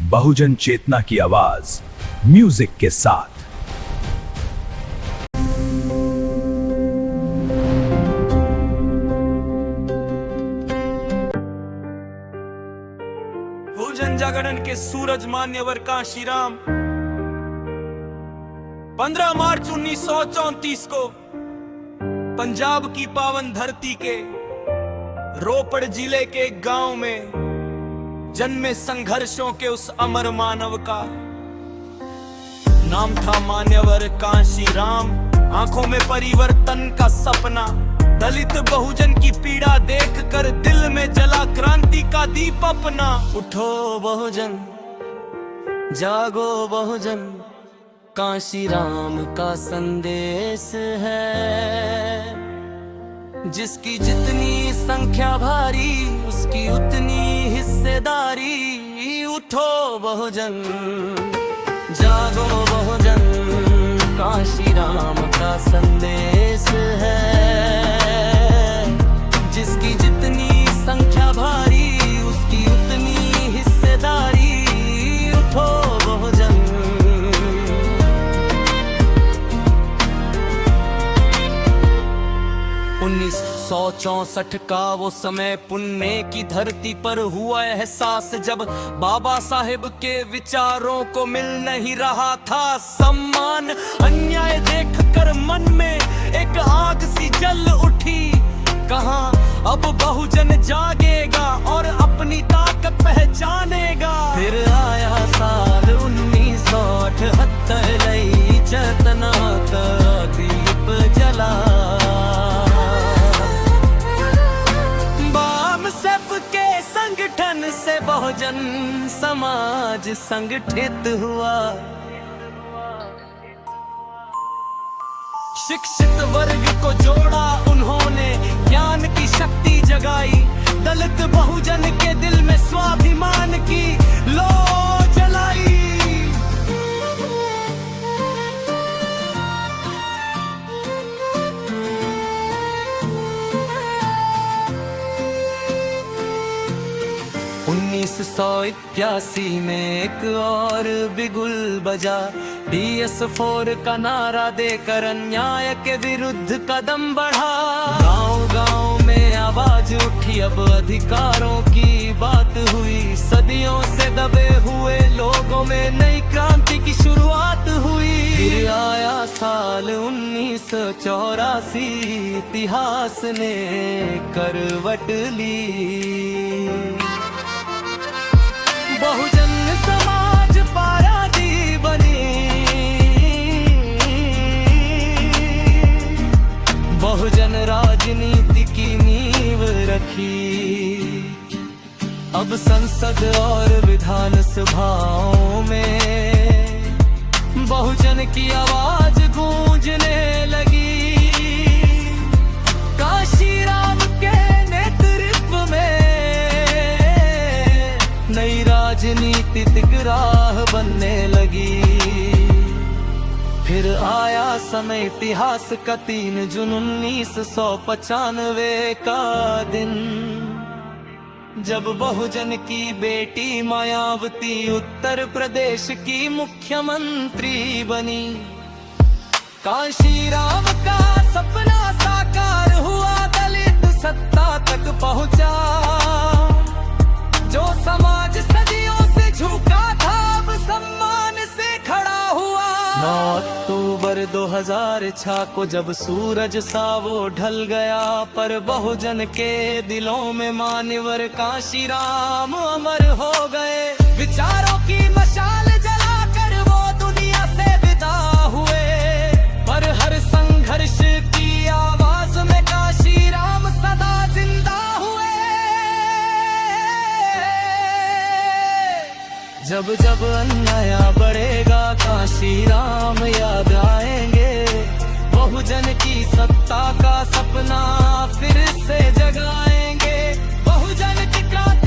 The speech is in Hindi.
बहुजन चेतना की आवाज म्यूजिक के साथ। बहुजन जागरण के सूरज मान्यवर कांशीराम 15 मार्च 1934 को पंजाब की पावन धरती के रोपड़ जिले के एक गांव में जन्मे संघर्षों के उस अमर मानव का नाम था मान्यवर कांशीराम। आंखों में परिवर्तन का सपना, दलित बहुजन की पीड़ा देखकर दिल में जला क्रांति का दीप अपना। उठो बहुजन, जागो बहुजन, कांशीराम का संदेश है। जिसकी जितनी संख्या भारी उसकी उतनी हिस्सेदारी। उठो बहुजन, जागो बहुजन, कांशीराम का संदेश है। जिसकी जितनी संख्या भारी उसकी उतनी हिस्सेदारी। उठो बहुजन। 1964 का वो समय पुण्य की धरती पर हुआ एहसास, जब बाबा साहेब के विचारों को मिल नहीं रहा था सम्मान। अन्याय देखकर मन में एक आग सी जल उठी। कहाँ अब बहुजन जागेगा और अपनी ताकत पहचानेगा। फिर आया साल 1978, लई चेतना का दीप जला। संगठन से बहुजन समाज संगठित हुआ। शिक्षित वर्ग को जोड़ा उन्होंने, ज्ञान की शक्ति जगाई। दलित बहुजन के दिल में स्वाभिमान की लौ जलाई। सौ 81 में एक और बिगुल बजा। DS4 का नारा देकर अन्याय के विरुद्ध कदम बढ़ा। गांव गांव में आवाज उठी, अब अधिकारों की बात हुई। सदियों से दबे हुए लोगों में नई क्रांति की शुरुआत हुई। फिर आया साल 1984, इतिहास ने करवट ली। बहुजन समाज पारादी बनी। बहुजन राजनीति की नींव रखी। अब संसद और विधान सभाओं में बहुजन की आवाज गूंजने लगी। कांशीराम के नेतृत्व में नई राजनीतिक राह बनने लगी। फिर आया समय इतिहास का 3 जून 1995 का दिन, जब बहुजन की बेटी मायावती उत्तर प्रदेश की मुख्यमंत्री बनी। कांशीराम का सपना साकार हुआ, दलित सत्ता तक पहुंचा। जो समाज सदियों से झुका था अब सम्मान से खड़ा हुआ। 9 अक्टूबर 2006 को जब सूरज सा वो ढल गया, पर बहुजन के दिलों में मान्यवर कांशीराम अमर हो गए। विचारों की मशाल जलाकर वो दुनिया से विदा हुए, पर हर संघर्ष की आवाज में कांशीराम सदा जिंदा हुए। जब जब अन्याय बढ़ेगा कांशीराम याद आएंगे। बहुजन की सत्ता का सपना फिर से जगाएंगे। बहुजन की क्रांति